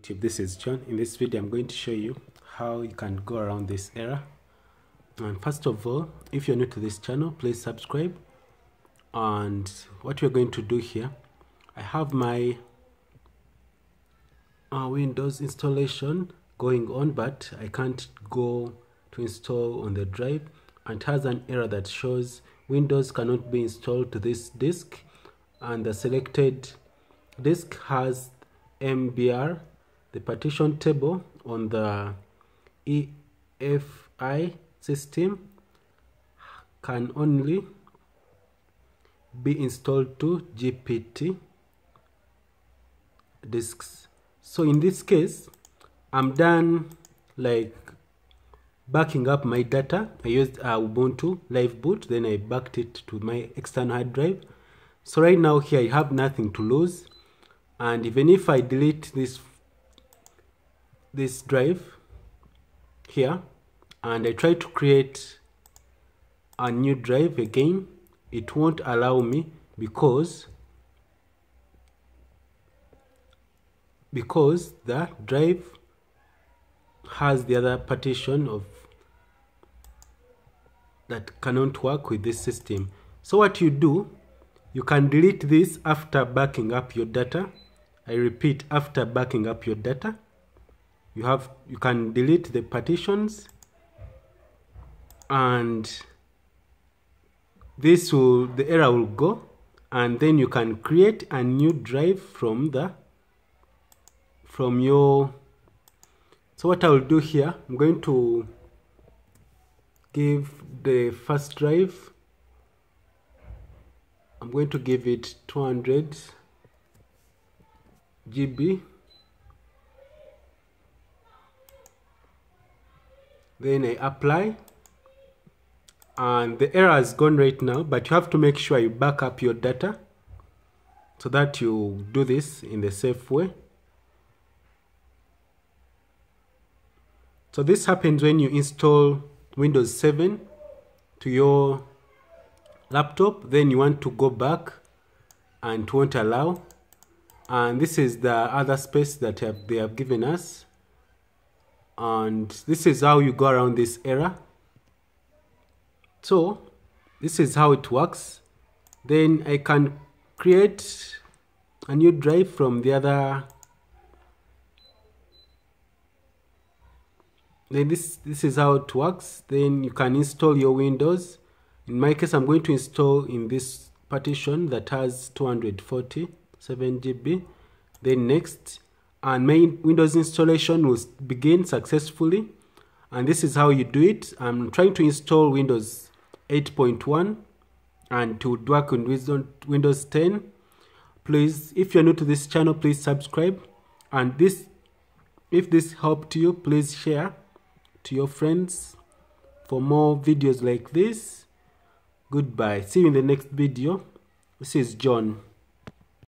YouTube, this is John. In this video I'm going to show you how you can go around this error. And first of all, if you're new to this channel, please subscribe. And what we're going to do here, I have my Windows installation going on, but I can't go to install on the drive, and it has an error that shows Windows cannot be installed to this disk, and the selected disk has MBR, the partition table on the EFI system can only be installed to GPT disks. So in this case, I'm done like backing up my data. I used Ubuntu Live Boot, then I backed it to my external hard drive. So right now here I have nothing to lose, and even if I delete this drive here and I try to create a new drive again, it won't allow me because the drive has the other partition of that cannot work with this system. So what you do, you can delete this after backing up your data. I repeat, after backing up your data, you can delete the partitions, and the error will go, and then you can create a new drive from your. So what I will do here, I'm going to give the first drive, I'm going to give it 200 GB. Then I apply, and the error is gone right now, but you have to make sure you back up your data so that you do this in the safe way. So this happens when you install Windows 7 to your laptop, then you want to go back and it won't allow. And this is the other space that they have given us, and this is how you go around this error. So this is how it works. Then I can create a new drive from the other. Then this is how it works. Then you can install your Windows. In my case, I'm going to install in this partition that has 247 GB. Then next, and my Windows installation will begin successfully. And this is how you do it. I'm trying to install Windows 8.1 and to work on Windows 10. Please, if you're new to this channel, please subscribe. And if this helped you, please share to your friends for more videos like this. Goodbye. See you in the next video. This is John.